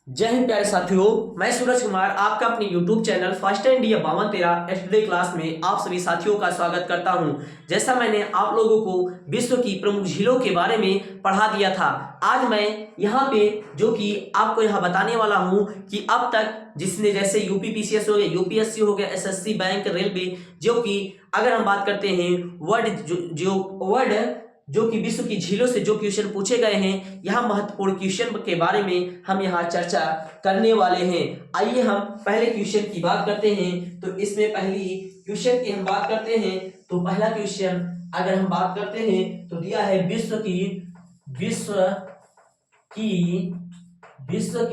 जय हिंद प्यारे साथियों, मैं सूरज कुमार आपका अपने YouTube channel first India 5213 yesterday class में आप सभी साथियों का स्वागत करता हूं। जैसा मैंने आप लोगों को विश्व की प्रमुख झीलों के बारे में पढ़ा दिया था, आज मैं यहां पे जो कि आपको यहां बताने वाला हूं कि अब तक जिसने जैसे यूपी पीसीएस हो गया, यूपीएससी हो गया, एसएससी, बैंक, रेलवे, जो कि अगर हम बात करते हैं वर्ल्ड जो कि विश्व की झीलों से जो क्वेश्चन पूछे गए हैं, यहाँ महत्वपूर्ण क्वेश्चन के बारे में हम यहाँ चर्चा करने वाले हैं। आइए हम पहले क्वेश्चन की बात करते हैं। तो इसमें पहली क्वेश्चन की हम बात करते हैं। तो पहला क्वेश्चन अगर हम बात करते हैं तो दिया है की विश्व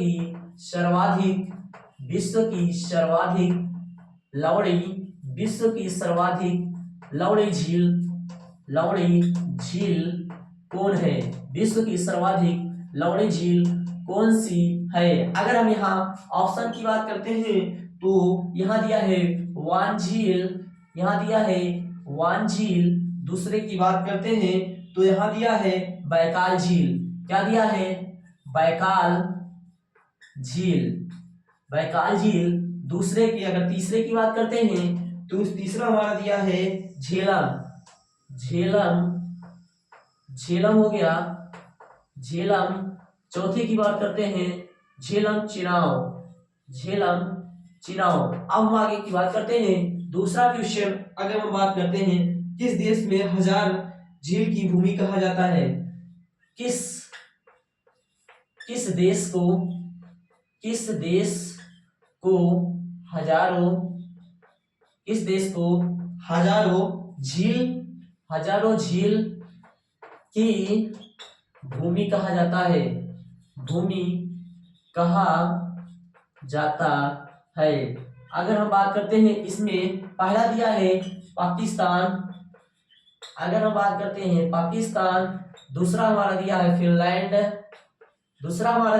की सर्वाधिक लवड़ी झील कौन है? विश्व की सर्वाधिक लवड़ी झील कौन सी है? अगर हम यहाँ ऑप्शन की बात करते हैं तो यहाँ दिया है वान झील, दूसरे की बात करते हैं तो यहाँ दिया है बैकाल झील। क्या दिया है? बैकाल झील। दूसरे की अगर तीसरे की बात करते हैं तो तीसरा हमारा दिया है झेलम हो गया झेलम। चौथे की बात करते हैं झेलम चिनाव। अब हम आगे की बात करते हैं। दूसरा क्वेश्चन अगर हम बात करते हैं, किस देश में हजार झील की भूमि कहा जाता है? किस देश को हजारों झील की भूमि कहा जाता है? अगर हम बात करते हैं, इसमें पहला दिया है पाकिस्तान। अगर हम बात करते हैं पाकिस्तान, दूसरा हमारा दिया है फिनलैंड, तीसरा हमारा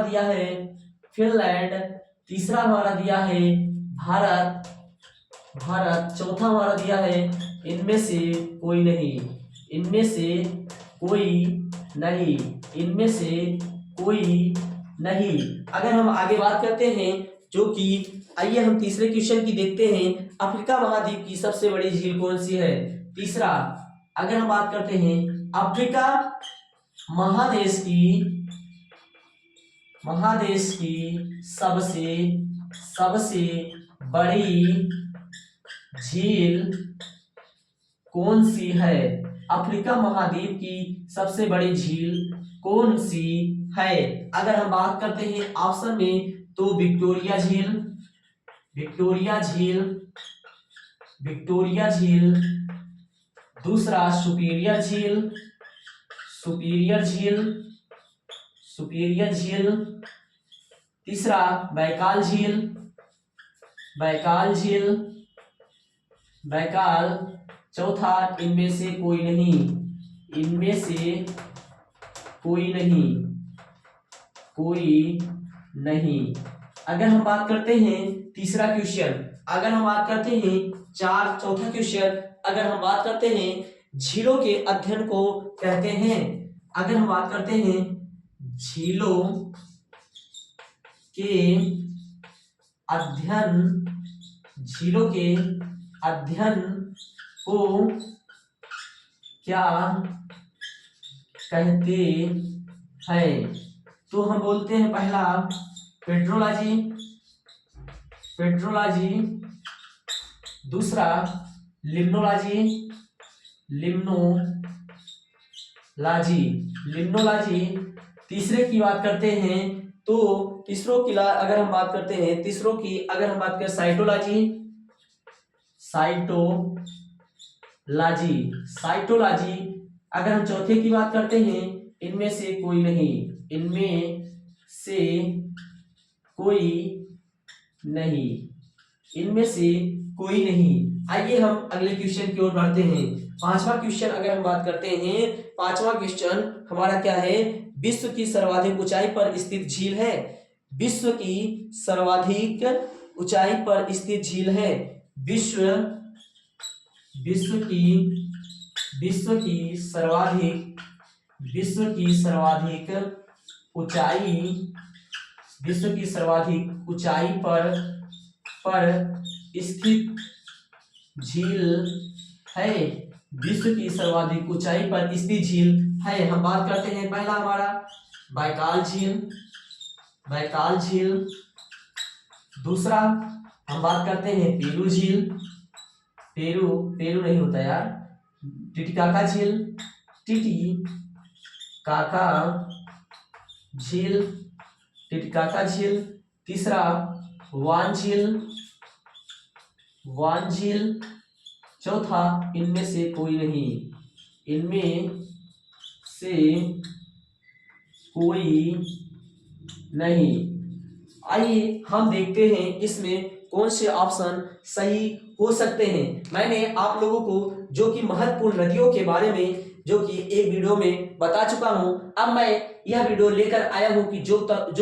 दिया है भारत, चौथा हमारा दिया है इनमें से कोई नहीं। अगर हम आगे बात करते हैं, जो कि आइए हम तीसरे क्वेश्चन की देखते हैं। अफ्रीका महाद्वीप की सबसे बड़ी झील कौन सी है? तीसरा अगर हम बात करते हैं अफ्रीका महादेश की सबसे बड़ी झील कौन सी है? अफ्रीका महाद्वीप की सबसे बड़ी झील कौन सी है? अगर हम बात करते हैं ऑप्शन में तो विक्टोरिया झील, दूसरा सुपीरियर झील, तीसरा बैकाल झील, चौथा इनमें से कोई नहीं। अगर हम बात करते हैं तीसरा क्वेश्चन, अगर हम बात करते हैं चौथा क्वेश्चन, अगर हम बात करते हैं झीलों के अध्ययन को कहते हैं। अगर हम बात करते हैं झीलों के अध्ययन को क्या कहते हैं? तो हम बोलते हैं पहला पेट्रोलॉजी, दूसरा लिम्नोलॉजी, तीसरे की बात करते हैं तो तीसरों की अगर हम बात करते हैं अगर हम बात करें साइटोलॉजी। अगर हम चौथे की बात करते हैं इनमें से कोई नहीं। आइए हम अगले क्वेश्चन की ओर बढ़ते हैं। पांचवा क्वेश्चन अगर हम बात करते हैं, पांचवा क्वेश्चन हमारा क्या है? विश्व की सर्वाधिक ऊंचाई पर स्थित झील है। विश्व की सर्वाधिक ऊंचाई पर स्थित झील है। विश्व की सर्वाधिक ऊंचाई विश्व की सर्वाधिक ऊंचाई पर स्थित झील है। विश्व की सर्वाधिक ऊंचाई पर स्थित झील है। हम बात करते हैं पहला हमारा बैकाल झील, बैकाल झील। दूसरा हम बात करते हैं पेरू झील, पेरू पेरू नहीं होता यार, टिटिकाका झील, टिटिकाका झील, टिटिकाका झील। तीसरा वान झील, वान झील। चौथा इनमें से कोई नहीं, इनमें से कोई नहीं। आइए हम देखते हैं इसमें कौन से ऑप्शन सही हो सकते हैं। मैंने आप लोगों को जो कि महत्वपूर्ण नदियों के बारे में जो कि एक वीडियो में बता चुका हूं, अब मैं यह वीडियो लेकर आया हूं कि जो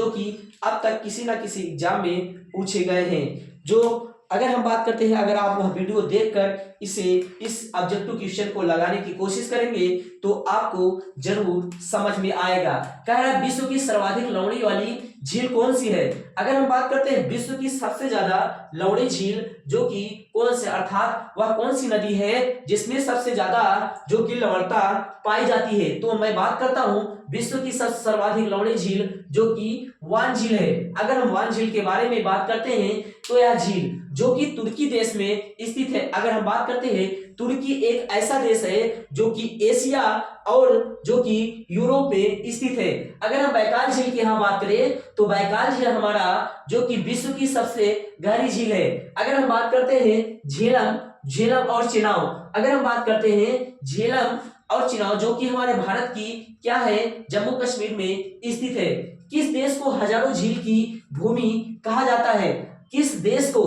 कि अब तक किसी ना किसी एग्जाम में पूछे गए हैं। जो अगर हम बात करते हैं, अगर आप वह वीडियो देखकर इस ऑब्जेक्टिव क्वेश्चन को लगाने की कोशिश करेंगे तो आपको जरूर समझ में आएगा। कह रहा है विश्व की सर्वाधिक लंबी वाली झील कौन सी है। अगर हम बात करते हैं विश्व की सबसे ज्यादा लंबी झील जो कि कौन से, अर्थात वह कौन सी नदी है जिसमें सबसे ज्यादा जो कि लवणता पाई जाती है, तो मैं बात करता हूं विश्व की सबसे सर्वाधिक लंबी झील जो कि वान झील है। अगर हम वान झील के बारे में बात करते हैं तो यह झील जो कि तुर्की देश में स्थित है। अगर हम बात करते हैं, तुर्की एक ऐसा देश है जो कि एशिया और जो कि यूरोप में स्थित है। अगर हम बैकाल झील की यहाँ बात करें तो बैकाल झील हमारा जो कि विश्व की सबसे गहरी झील है। अगर हम बात करते हैं झेलम और चिनाव, अगर हम बात करते हैं झेलम और चिनाव जो कि हमारे भारत की क्या है, जम्मू कश्मीर में स्थित है। किस देश को हजारों झील की भूमि कहा जाता है। किस देश को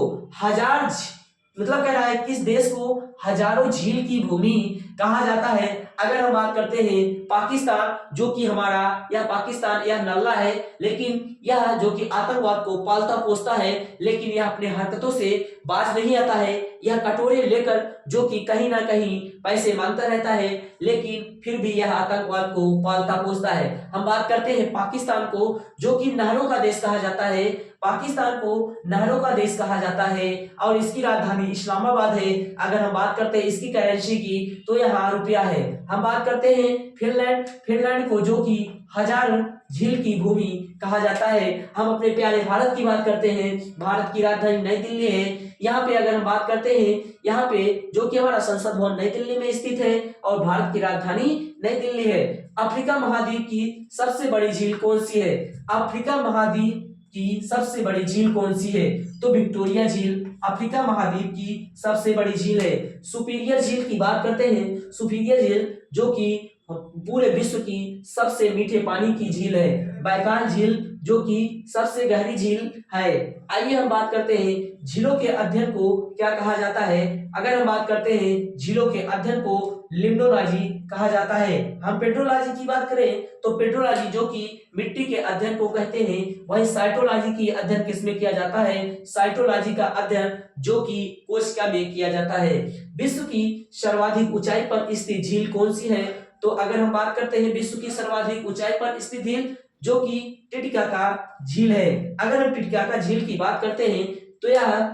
मतलब कह रहा है किस देश को हजारों झील की भूमि कहा जाता है। अगर हम बात करते हैं पाकिस्तान, जो कि हमारा यह पाकिस्तान यह नल्ला है, लेकिन यह जो कि आतंकवाद को पालता पोसता है, लेकिन यह अपने हरकतों से बाज नहीं आता है। यह कटोरे लेकर जो कि कहीं ना कहीं पैसे मांगता रहता है, लेकिन फिर भी यह आतंकवाद को पालता पोसता है। हम बात करते हैं पाकिस्तान को जो कि नहरों का देश कहा जाता है, पाकिस्तान को नहरों का देश कहा जाता है और इसकी राजधानी इस्लामाबाद है। अगर हम बात करते हैं इसकी करेंसी की तो यहाँ रुपया है। हम बात करते हैं फिनलैंड को जो कि हजार झील की भूमि कहा जाता है। हम अपने प्यारे भारत की बात करते हैं, भारत की राजधानी नई दिल्ली है। यहाँ पे अगर हम बात करते हैं, यहाँ पे जो कि हमारा संसद भवन नई दिल्ली में स्थित है और भारत की राजधानी नई दिल्ली है। अफ्रीका महाद्वीप की सबसे बड़ी झील कौन सी है। अफ्रीका महाद्वीप की सबसे बड़ी झील कौन सी है, तो विक्टोरिया झील अफ्रीका महाद्वीप की सबसे बड़ी झील है। सुपीरियर झील की बात करते हैं, सुपीरियर झील जो कि पूरे विश्व की सबसे मीठे पानी की झील है। बैकाल झील जो कि सबसे गहरी झील है। आइए हम बात करते हैं झीलों के अध्ययन को क्या कहा जाता है। अगर हम बात करते हैं झीलों के अध्ययन को लिम्नोलॉजी कहा जाता है। हम पेट्रोलॉजी की बात करें तो पेट्रोलॉजी जो कि मिट्टी के अध्ययन को कहते हैं, वही साइटोलॉजी की अध्ययन किसमें किया जाता है, साइटोलॉजी का अध्ययन जो कि कोशिका में किया जाता है। विश्व की सर्वाधिक ऊंचाई पर स्थित झील कौन सी है, तो अगर हम बात करते हैं विश्व की सर्वाधिक ऊंचाई पर स्थित झील जो कि टिटिकाका झील है। अगर हम टिटिकाका झील की बात करते हैं तो यह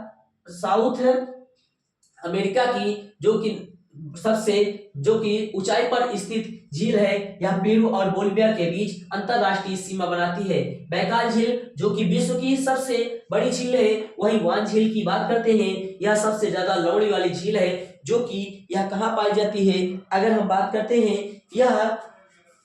साउथ अमेरिका की जो कि सबसे जो कि ऊंचाई पर स्थित झील है। यह पेरू और बोलिविया के बीच अंतरराष्ट्रीय सीमा बनाती है। बैकाल झील जो कि विश्व की सबसे बड़ी झील है। वही वान झील की बात करते हैं, यह सबसे ज्यादा लंबी वाली झील है जो कि यह कहाँ पाई जाती है। अगर हम बात करते हैं यह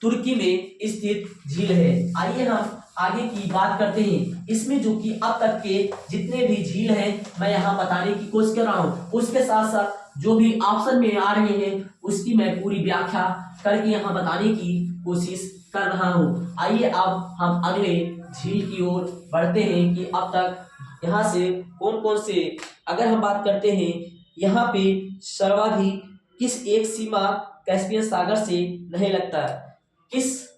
तुर्की में स्थित झील है। आइए हम आगे की बात करते हैं। इसमें जो कि अब तक के जितने भी झील हैं मैं यहाँ बताने की कोशिश कर रहा हूँ, उसके साथ साथ जो भी ऑप्शन में आ रहे हैं उसकी मैं पूरी व्याख्या करके यहाँ बताने की कोशिश कर रहा हूँ। आइए अब हम अगले झील की ओर बढ़ते हैं कि अब तक यहाँ से कौन कौन से, अगर हम बात करते हैं यहाँ पे सर्वाधिक किस एक सीमा कैस्पियन सागर से नहीं लगता, किस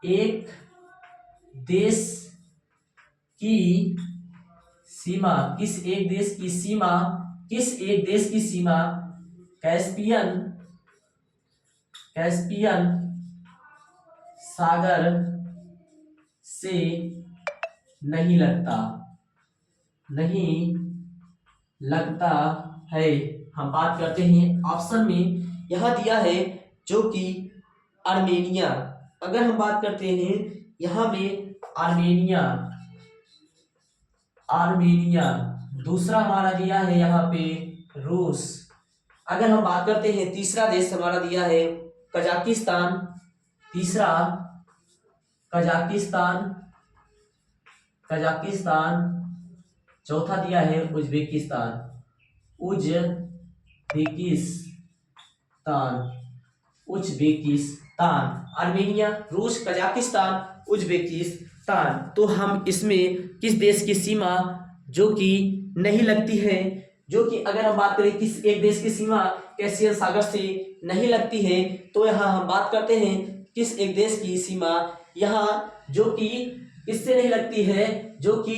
एक देश की सीमा, किस एक देश की सीमा कैस्पियन सागर से नहीं लगता, नहीं लगता है। हम बात करते हैं ऑप्शन में, यहां दिया है जो कि आर्मेनिया। अगर हम बात करते हैं यहां में आर्मेनिया, आर्मेनिया। दूसरा हमारा दिया है यहाँ पे रूस। अगर हम बात करते हैं तीसरा देश हमारा दिया है कजाकिस्तान, तीसरा कजाकिस्तान, कजाकिस्तान। चौथा दिया है उज्बेकिस्तान, उज्बेकिस्तान, उज्बेकिस्तान। आर्मेनिया, रूस, कजाकिस्तान, उज्बेकिस्तान। तो हम इसमें किस देश की सीमा जो कि नहीं लगती है, जो कि अगर हम बात करें किस एक देश की सीमा कैस्पियन सागर से नहीं लगती है, तो यहाँ हम बात करते हैं किस एक देश की सीमा यहाँ जो कि इससे नहीं लगती है, जो कि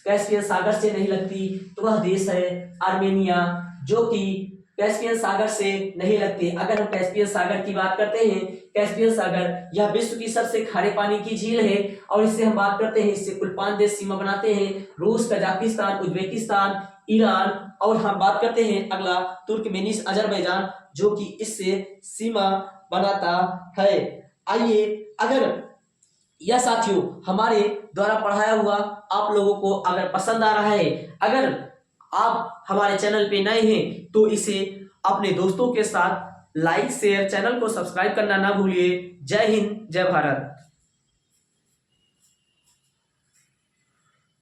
कैस्पियन सागर से नहीं लगती, तो वह देश है आर्मेनिया, जो कि कैस्पियन सागर से नहीं लगती। अगर हम कैस्पियन सागर की बात करते हैं, कैस्पियन सागर यह विश्व की सबसे खारे पानी की झील है, और इससे हम बात करते हैं, इससे कुल 5 देश सीमा बनाते हैं, रूस, कजाकिस्तान, उज्बेकिस्तान, ईरान, और हम बात करते हैं अगला तुर्कमेनिस, अजरबैजान, जो कि इससे सीमा बनाता है। आइए, अगर यह साथियों हमारे द्वारा पढ़ाया हुआ आप लोगों को अगर पसंद आ रहा है, अगर आप हमारे चैनल पे नए हैं तो इसे अपने दोस्तों के साथ लाइक शेयर, चैनल को सब्सक्राइब करना ना भूलिए। जय हिंद, जय भारत।